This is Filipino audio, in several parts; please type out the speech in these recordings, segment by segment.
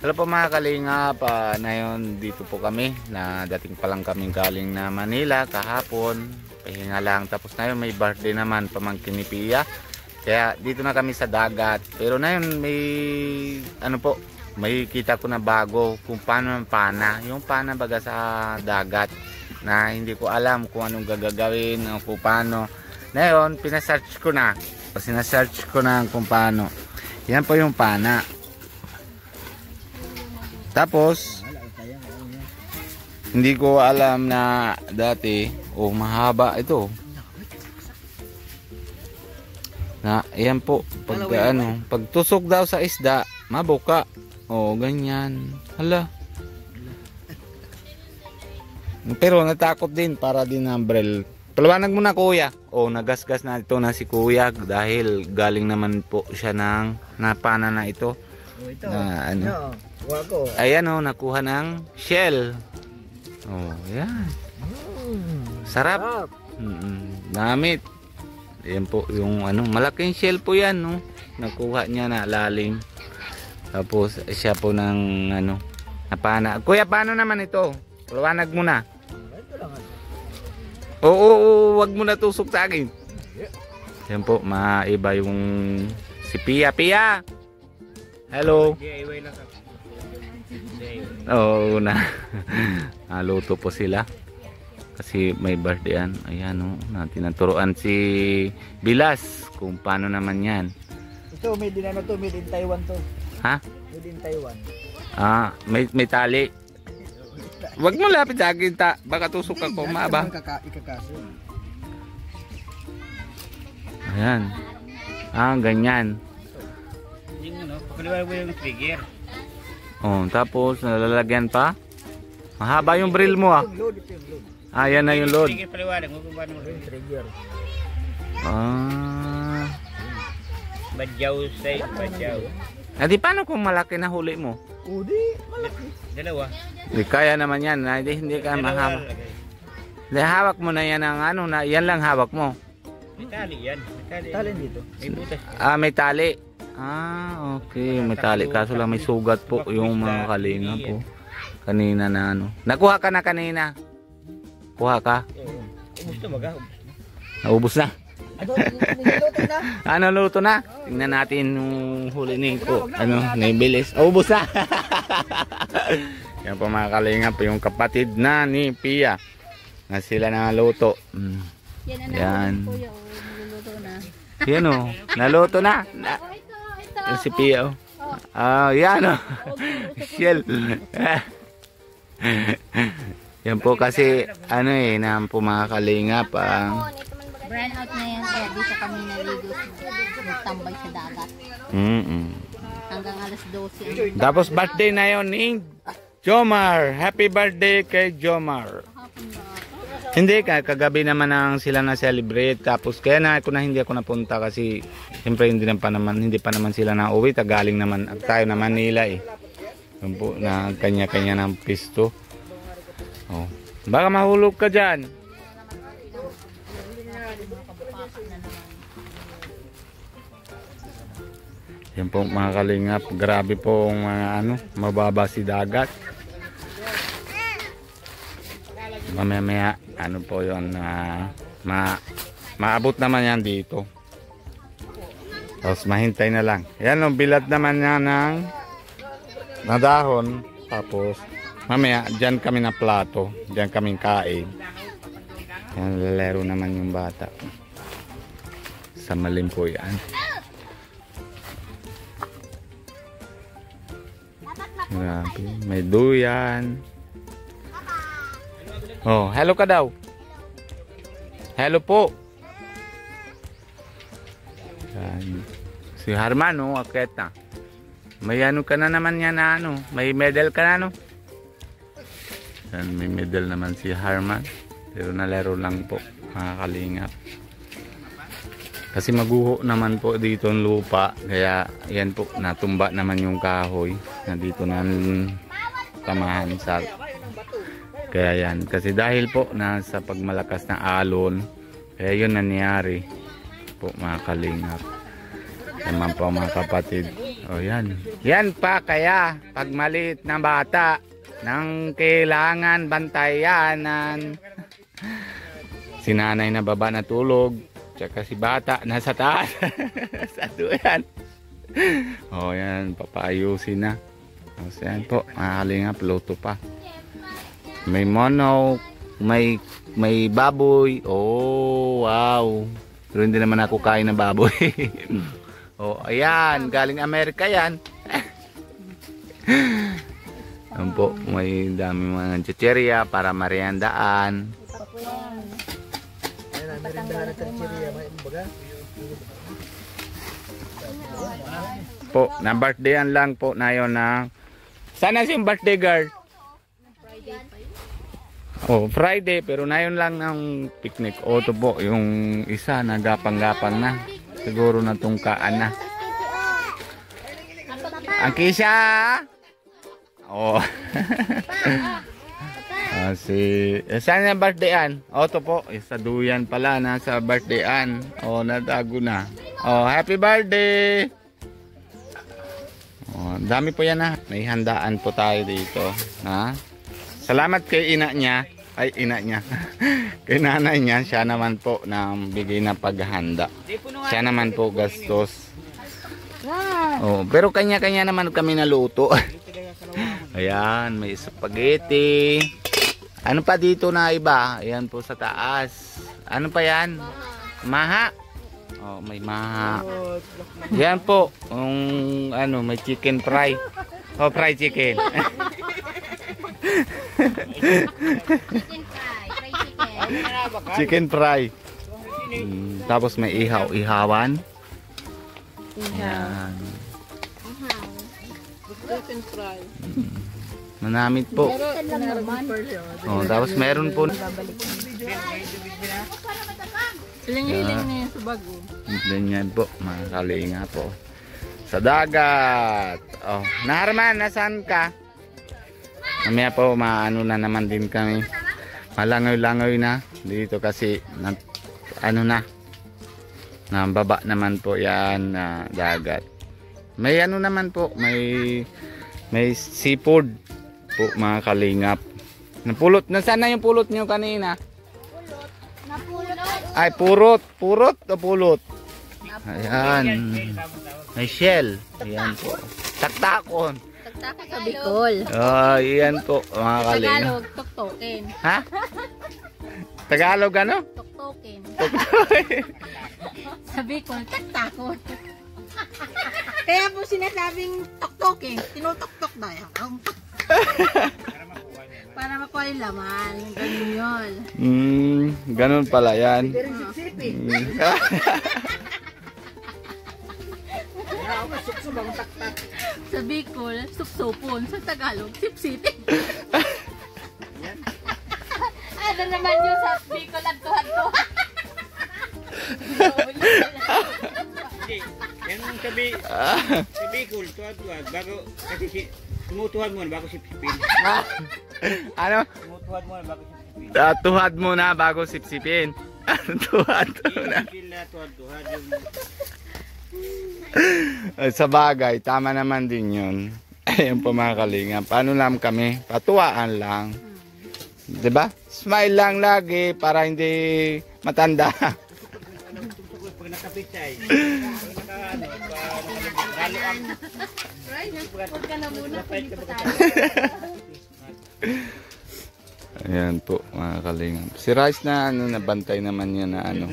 Hello po mga kalingap, ngayon dito po kami na dating pa lang kami galing na Manila kahapon, pahinga lang, tapos ngayon may birthday naman pamangkin ni Pia, kaya dito na kami sa dagat. Pero ngayon may ano po, may kita ko na bago kung paano ang pana, yung pana baga sa dagat na hindi ko alam kung anong gagawin o kung paano. Ngayon pinasearch ko na, sinasearch ko na kung paano. Yan po yung pana. Tapos hindi ko alam na dati mahaba ito. Na ayan po pag pagtusok daw sa isda, mabuka. Ganyan. Hala. Pero natakot din para din umbrella. Paliwanag mo na kuya. Nagasgas na ito na si kuya dahil galing naman po siya ng napana na ito. Ito. Na ano. Wako. Ayan nakuha ng shell. Yan. Sarap. Namit. Ayan po yung malaking shell po yan, no. Nakuha niya na lalim. Tapos siya po ng napana. Kuya, paano naman ito? Paliwanag mo na. Wag mo na tusok sa akin. Ayan po, maiba yung si Pia. Pia! Hello. Naluto po sila kasi may birthday yan. Ayan natin naturuan si Bilas kung paano naman yan. Ito made in Taiwan to. Ha? Made in Taiwan. May tali. Wag mo lapit sa akin baka tusok ako maaba. Ikakaso. Ayan. Ganyan. Pakaliwa mo yung trigger. Tapos nalalagyan pa. Mahaba yung drill mo Ito yung load. Yan na yung load. Trigger paliwanag mo kung paano mo yung trigger. Badyaw size, badyaw. Di paano kung malaki na huli mo? Di malaki. Dalawa. Di kaya naman yan. Hindi ka mahaba. Di hawak mo na yan ang yan lang hawak mo. May tali yan. May tali dito. May butas. May tali. Okay. May tali. Kaso lang may sugat po yung mga kalinga po. Kanina na Nakuha ka na kanina? Kuha ka? Ubus na baga. Naubos na? Luto na. Luto na? Tingnan natin yung huli ni ko. Ni Bilis. Ubos na! Yan po mga kalinga po yung kapatid na ni Pia. Na sila na luto. Yan. Yan naluto na. Si Pia yan Shell. Yan po kasi na po mga kalingap brand out na yan kaya dito kami naligo nagtambay sa dagat hanggang alas 12. Tapos birthday na yon ni Jomar. Happy birthday kay Jomar. Hindi, kagabi naman sila na celebrate. Tapos kaya hindi ako napunta kasi siyempre hindi pa naman sila na uwi. Galing naman tayo na Manila Yun po, na kanya-kanya ng pisto. Baka mahulog ka dyan. Yan po mga kalingap. Grabe po mga mababa si dagat. Mamaya po yun maabot naman yan dito. Tapos mahintay na lang. Yan bilad naman yan ng dahon. Tapos mamaya dyan kami na plato. Dyan kaming kain. Yan, lalero naman yung bata. Sa malim po yan. Grabe. May duyan. Hello ka daw. Hello po. Yan. Si Harman akit na. May ka na naman yan na may medal ka na Yan, may medal naman si Harman. Pero nalaro lang po mga kalingap. Kasi maguho naman po dito ang lupa. Kaya yan po natumba naman yung kahoy na dito na tamahan sa. Kaya yan. Kasi dahil po nasa pagmalakas na alon. Kaya yun nangyari po mga kalingap. Naman po mga kapatid. O yan. Yan pa kaya pag maliit na bata nang kailangan bantayan. Si nanay na baba na tulog. Tsaka si bata nasa taas. Sa duyan. O yan, papayusin na. O yan po, makakalingap, luto pa. May manok, may baboy. Oh, wow. Pero hindi naman ako kain ng baboy. Oh, ayan, galing Amerika yan. Ayan po, may dami mga chicheria para meriendaan. Po, na birthdayan lang po na yun na. Sana yung birthday girl? Oh, Friday, pero na yun lang ng picnic. O, ito po, yung isa nagapang-gapang na. Siguro na tungkaan na. Ang Kisha! Oh. Saan yung birthdayan? O, ito po, isa duyan pala, nasa birthdayan. O, natago na. O, happy birthday! O, dami po yan ha. May handaan po tayo dito. Ha? Salamat kay ina niya. Ay, ina niya. Kay nanay niya, siya naman po na bigay na paghahanda. Siya naman po gastos. Oh, pero kanya-kanya naman kami naluto. Ayan, may spaghetti. Ano pa dito na iba? Ayan po sa taas. Ano pa yan? Maha. Oh, may maha. Yan po, ano, may chicken fry. Oh, fried chicken. Chicken fry. Tapos may ihaw-ihawan. Ayan. Chicken fry. Manamit po. Oh, tapos meron po. Hiling-hiling na yan sa bago. Ganyan po, mga kalinga po. Sa dagat. Oh, Naharman, nasaan ka? Mamaya po, maano na naman din kami. Malangoy-langoy na. Dito kasi, ano na. Nababa naman po yan na dagat. May ano naman po, may seafood po mga kalingap. Napulot, nasaan na yung pulot nyo kanina? Ay, purot o pulot? Ayan. May shell. Ayan po. Taktakon. Taktakon sa Bicol. Ayan po mga kalingap. Tagalog, tuktokin. Ha? Tagalog ano? Tuktokin. Sa Bicol, taktakon. Kaya po sinasabing tuktokin, tinutuktok na yan. Para makuha yung laman. Ganun yun. Ganun pala yan. Sa Bicol, suksupon. Sa Tagalog, sipsipin. Ano naman yung sa Bicol at tuhad-tuhad? Yan ang sabi Bicol, tuwad-tuwad. Bago, kasi tumutuhan mo na bago sipsipin. Ano? Tumutuhan mo na bago sipsipin. Tuhad muna bago sipsipin. Tuhad muna. Tuwad-tuwad. Sa bagay, tama naman din yun. Ayun po mga kalinga. Paano lang kami? Patuwaan lang. Diba? Smile lang lagi para hindi matanda. Pag nakapit siya eh. Huwag ka na muna, hindi pa tayo. Ayan po mga kalinga. Si Rice na ano, nabantay naman yan na ano.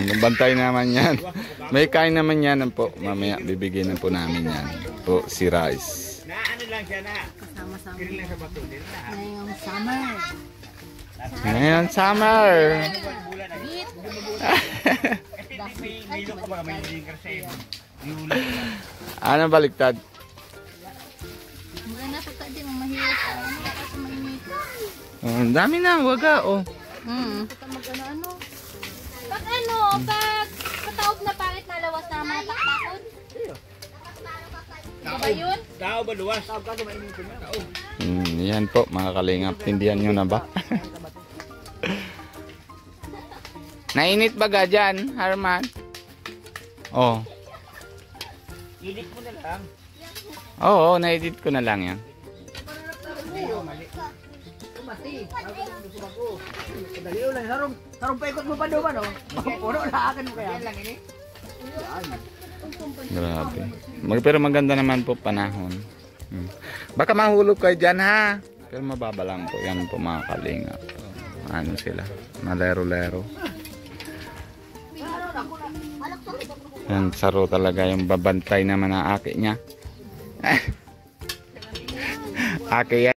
Nabantay naman yan. May kain naman yan po. Mamaya bibigyan na po namin yan. Po si Rice. Na ano lang siya na. Kasama-sama. Kiri lang sa bato din na. Ngayong summer. Ngayon summer. Beat. Kasi may ilok ka ba? May linger sa iyo. Ano baliktad? Maganda po tayo din. Mahirap ka. Kasi mainit. Ang dami na. Waga oh. Mag-ano-ano. Pag pataob na pangit na lawas na mga taktakon. Ano ba yun? Tao ba luwas? Tao ka mainitin na. Tao. Yan po mga kalingap. Tindihan nyo na ba? Nainit ba ga dyan, Harman? Oh. Edit mo na lang. Oo, na-edit ko na lang yan. Daliw lang. Sarong paikot mo pa doon, no? Puno na akin mo kaya. Yan lang ini. Grabe. Pero maganda naman po panahon. Baka mahulog kayo dyan ha. Pero mababa lang po. Yan po mga kalingap. Ano sila? Malero-lero. Yan, saro talaga yung babantay naman ang aki niya. Aki yan.